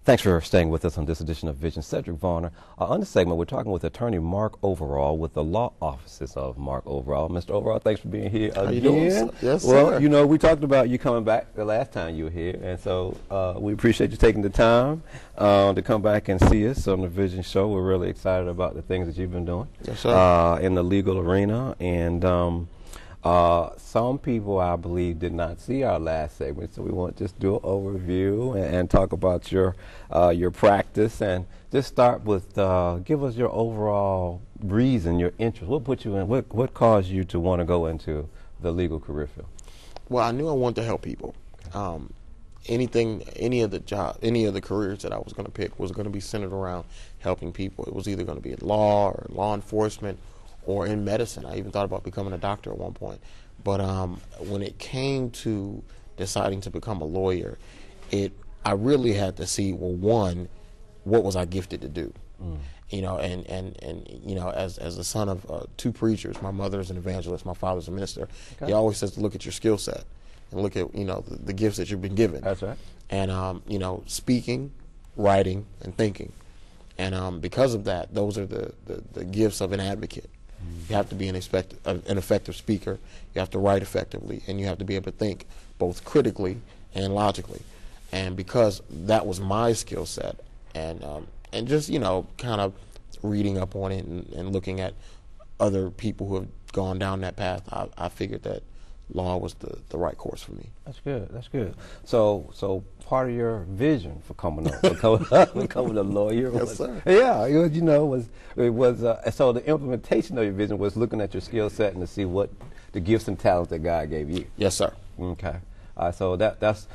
Thanks for staying with us on this edition of Vision. Cedric Varner. On this segment, we're talking with attorney Mark Overall with the law offices of Mark Overall. Mr. Overall, thanks for being here again. How you doing, sir? Yes, well, sir. you know, we talked about you coming back the last time you were here, and so we appreciate you taking the time to come back and see us on the Vision Show. We're really excited about the things that you've been doing Yes, sir. In the legal arena, and some people, I believe, did not see our last segment, so we want to just do an overview and talk about your practice, and just start with give us your overall reason, your interest. What put you in? What caused you to want to go into the legal career field? Well, I knew I wanted to help people. Any of the careers that I was going to pick was going to be centered around helping people. It was either going to be in law or law enforcement or in medicine. I even thought about becoming a doctor at one point. But when it came to deciding to become a lawyer, I really had to see, well, one, what was I gifted to do? You know, and you know, as the son of two preachers, my mother's an evangelist, my father's a minister. Okay. He always says to look at your skill set and look at, you know, the gifts that you've been given. That's right. And you know, speaking, writing, and thinking. And because of that, those are the gifts of an advocate. You have to be an effective speaker, you have to write effectively, and you have to be able to think both critically and logically. And because that was my skill set, and just, you know, kind of reading up on it and looking at other people who have gone down that path, I figured that law was the right course for me. That's good. That's good. So part of your vision for coming up, becoming a lawyer, Yes, was, sir. yeah, you know, so the implementation of your vision was looking at your skill set and to see what the gifts and talents that God gave you. Yes, sir. Okay. So that's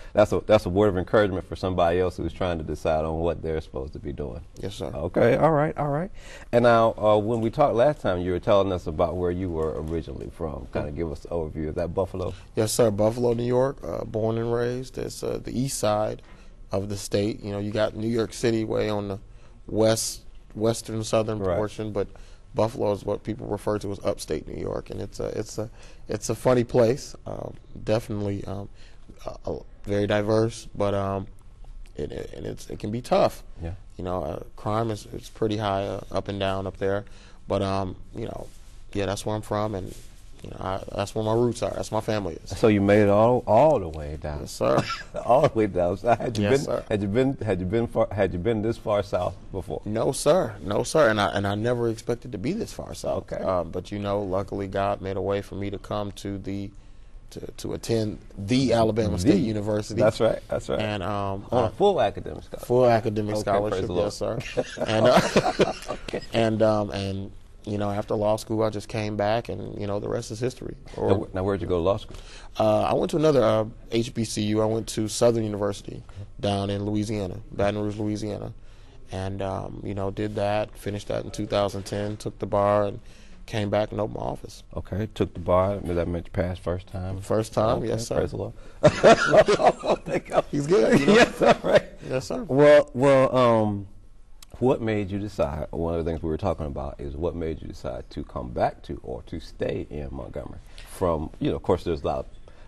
a word of encouragement for somebody else who's trying to decide on what they're supposed to be doing. Yes, sir. Okay, all right. And now, when we talked last time, you were telling us about where you were originally from. Kind of give us an overview. Is that Buffalo? Yes, sir. Buffalo, New York, born and raised. It's the east side of the state. You know, you got New York City way on the western southern Right. portion, but Buffalo is what people refer to as upstate New York, and it's a funny place. Definitely very diverse, but it can be tough. Yeah. You know, crime is pretty high up and down up there, but you know, yeah, that's where I'm from, and you know, that's where my roots are. That's my family is. So you made it all the way down. Yes, sir. All the way down. So had you Yes, been sir. had you been this far south before? No, sir. No, sir. And I never expected to be this far south. Okay. But you know, luckily God made a way for me to come to to attend the Alabama State University. That's right. That's right. And On a full academic scholarship. full academic Okay, praise scholarship, the Lord. yes, sir. And and you know, after law school, I just came back, and you know, the rest is history. Now, where'd you go to law school? I went to another HBCU. I went to Southern University down in Louisiana, Baton Rouge, Louisiana, and you know, did that. Finished that in 2010. Took the bar and came back and opened my office. Okay, took the bar. That meant you passed first time. First time, Okay, yes, sir. Praise the Lord. He's good. You know? Yes, all right. Yes, sir. Well, what made you decide? One of the things we were talking about is what made you decide to come back to or to stay in Montgomery. From, you know, of course, there's a lot.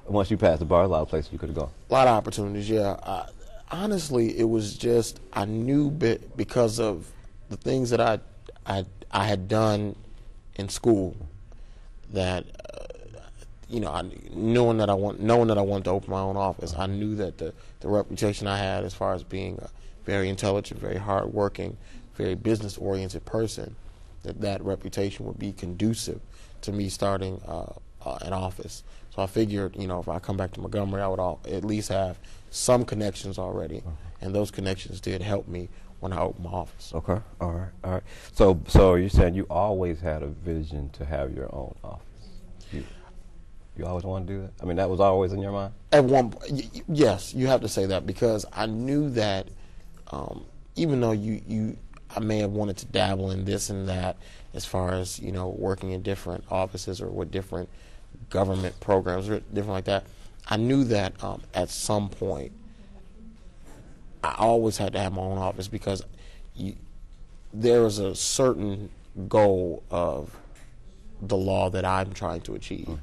Once you passed the bar, a lot of places you could have gone. A lot of opportunities, yeah. Honestly, it was just I knew because of the things that I had done in school that you know, knowing that I wanted to open my own office, I knew that the reputation I had as far as being a very intelligent, very hardworking, very business-oriented person, that reputation would be conducive to me starting an office. So I figured, you know, if I come back to Montgomery, I would at least have some connections already, and those connections did help me when I opened my office. Okay, all right. So you're saying you always had a vision to have your own office? You always wanted to do that? I mean, that was always in your mind? At one, yes, you have to say that, because I knew that even though I may have wanted to dabble in this and that as far as, you know, working in different offices or with different government programs or different like that, I knew that at some point I always had to have my own office, because there is a certain goal of the law that I'm trying to achieve. Mm-hmm.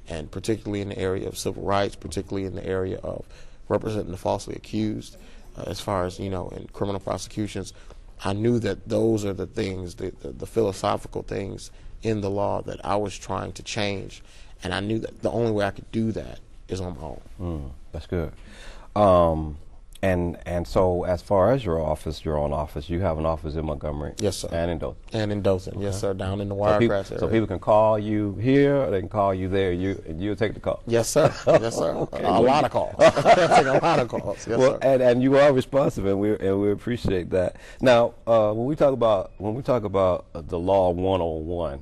And particularly in the area of civil rights, particularly in the area of representing the falsely accused, as far as, in criminal prosecutions, I knew that those are the things, the philosophical things in the law that I was trying to change, and I knew that the only way I could do that is on my own. That's good. And so as far as your own office, you have an office in Montgomery? Yes, sir. And in Dothan? And in Dothan, yes, sir, down in the So Wiregrass area. so people can call you here, or they can call you there, and you'll take the call? Yes, sir. Yes, sir. Okay. A lot of calls. I take a lot of calls. Yes, Well, sir. and you are responsive, and we appreciate that. Now, when we talk about the law 101,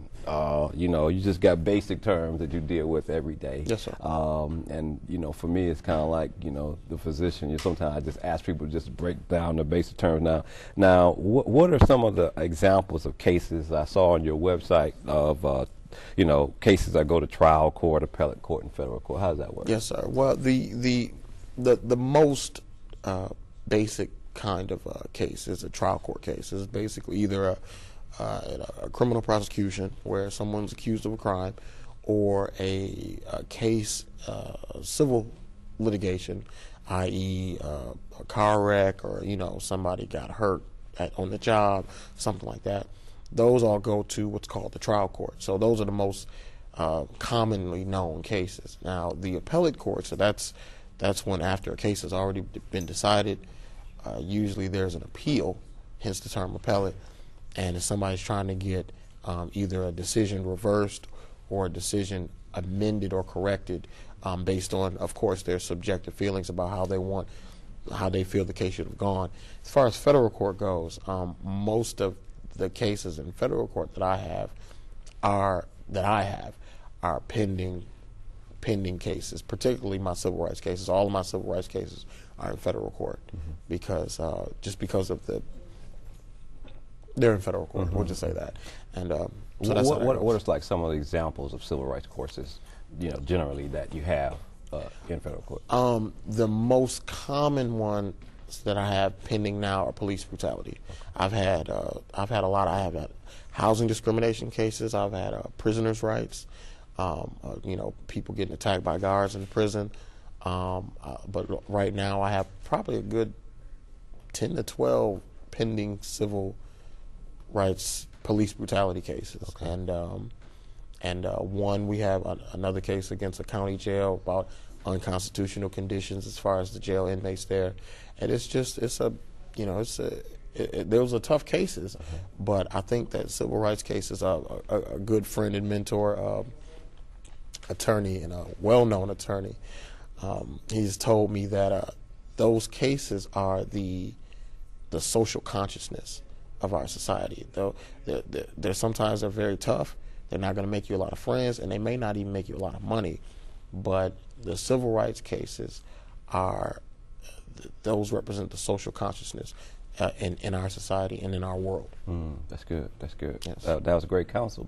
you just got basic terms that you deal with every day. Yes, sir. And for me, it's kind of like the physician. Sometimes I just ask people to just break down the basic terms. Now, what are some of the examples of cases I saw on your website of cases that go to trial court, appellate court, and federal court? How does that work? Yes, sir. Well, the most basic kind of case is a trial court case. It's basically either a criminal prosecution where someone's accused of a crime, or a case, civil litigation, i.e. A car wreck, or somebody got hurt on the job, something like that. Those all go to what's called the trial court. So those are the most commonly known cases. Now, the appellate court, so that's when after a case has already been decided, usually there's an appeal, hence the term appellate, and if somebody's trying to get either a decision reversed or a decision amended or corrected based on, of course, their subjective feelings about how they feel the case should have gone. As far as federal court goes, most of the cases in federal court that I have are pending cases, particularly my civil rights cases. All of my civil rights cases are in federal court because they're in federal court. We'll just say that. And so that's what is like some of the examples of civil rights courses, generally that you have in federal court? The most common ones that I have pending now are police brutality. I've had a lot. I have had housing discrimination cases. I've had prisoners' rights. People getting attacked by guards in the prison. But right now I have probably a good 10 to 12 pending civil rights police brutality cases. Okay. And one, we have another case against a county jail about unconstitutional conditions as far as the jail inmates there. And those are tough cases, but I think that civil rights cases are a good friend and mentor, attorney, and a well-known attorney. He's told me that those cases are the social consciousness of our society. Though they're sometimes they're very tough. They're not going to make you a lot of friends, and they may not even make you a lot of money. But the civil rights cases those represent the social consciousness in our society and in our world. That's good. That's good. Yes. That was great counsel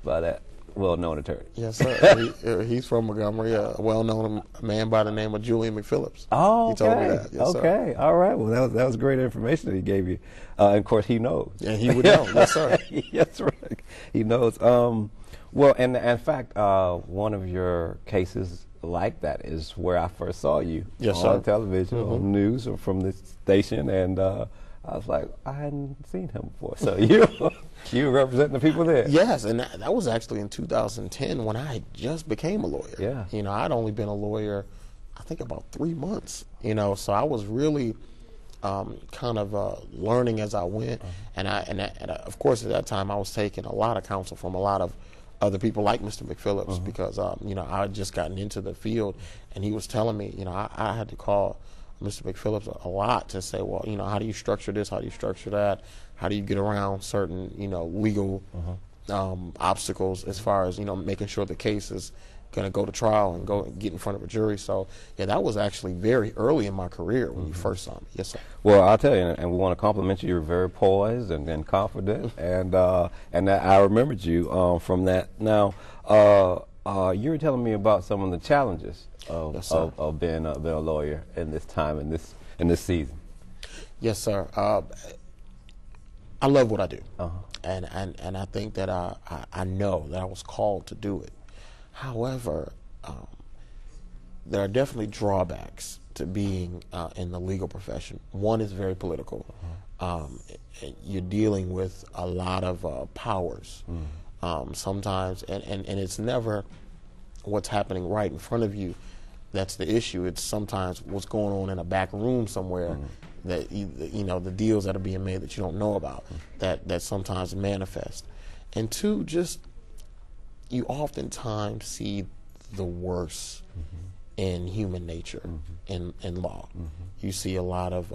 by that well-known attorney. Yes, sir. He's from Montgomery, a well-known man by the name of Julian McPhillips. Oh, okay. He told me that. Yes, okay. All right. Well, that was great information that he gave you. And of course, he knows. And he would know. Yes, sir. That's right. He knows. Well, and in fact, one of your cases like that is where I first saw you. Yes, on sir. television, on news, or from the station, and I was like, I hadn't seen him before. So you were representing the people there. Yes, and that was actually in 2010 when I just became a lawyer. Yeah. I'd only been a lawyer, I think, about 3 months. So I was really kind of learning as I went, and of course at that time I was taking a lot of counsel from a lot of other people like Mr. McPhillips because I had just gotten into the field, and he was telling me, I had to call Mr. McPhillips a lot to say, well, how do you structure this? How do you structure that? How do you get around certain, legal obstacles as far as, making sure the case is going to go to trial and get in front of a jury. So, yeah, that was actually very early in my career when you first saw me. Yes, sir. Well, I'll tell you, and we want to compliment you. You're very poised and confident, and I remembered you from that. Now, you were telling me about some of the challenges of being a lawyer in this time, in this season. Yes, sir. I love what I do, and I think that I know that I was called to do it. However, there are definitely drawbacks to being in the legal profession. One is very political. You're dealing with a lot of powers. Sometimes, and it's never what's happening right in front of you that's the issue. It's sometimes what's going on in a back room somewhere that you know, the deals that are being made that you don't know about, that sometimes manifest. And two, just you oftentimes see the worst in human nature in law. You see a lot of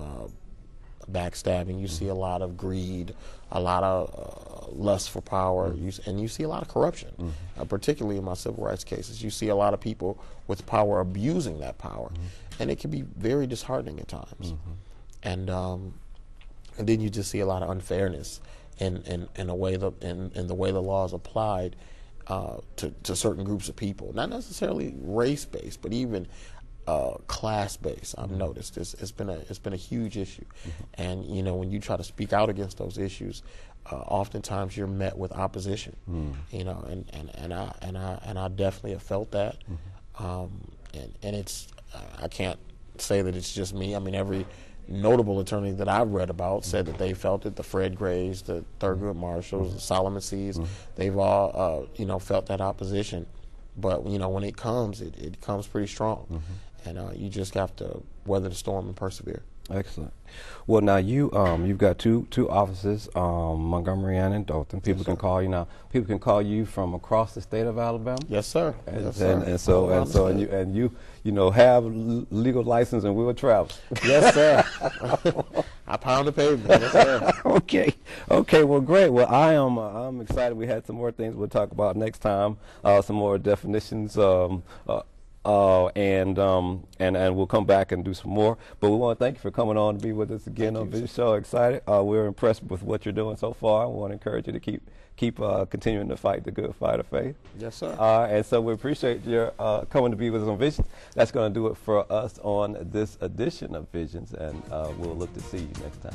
backstabbing, you see a lot of greed, a lot of lust for power, and you see a lot of corruption, particularly in my civil rights cases. You see a lot of people with power abusing that power, and it can be very disheartening at times. And then you just see a lot of unfairness in the way the law is applied to certain groups of people, not necessarily race-based, but even class-based. I've noticed it's been a huge issue, and you know, when you try to speak out against those issues, oftentimes you're met with opposition. You know, and I definitely have felt that, and it's I can't say that it's just me. I mean, every notable attorney that I've read about said that they felt it. The Fred Grays, the Thurgood Marshalls, the Solomon Seas, they've all you know, felt that opposition. But you know, when it comes, it comes pretty strong, and you just have to weather the storm and persevere. Excellent. Well, now you've got two offices, Montgomery and in Dothan. People can call you now. People can call you from across the state of Alabama. Yes, sir. And you know, have legal license and will travel. Yes, sir. I pound the pavement. Yes, sir. Okay. Well, great. Well, I'm excited. We had some more things we'll talk about next time. Some more definitions. And we'll come back and do some more. But we want to thank you for coming on to be with us again on Vision Show. Excited. We're impressed with what you're doing so far. We want to encourage you to keep continuing to fight the good fight of faith. Yes, sir. And so we appreciate your coming to be with us on Visions. That's going to do it for us on this edition of Visions, and we'll look to see you next time.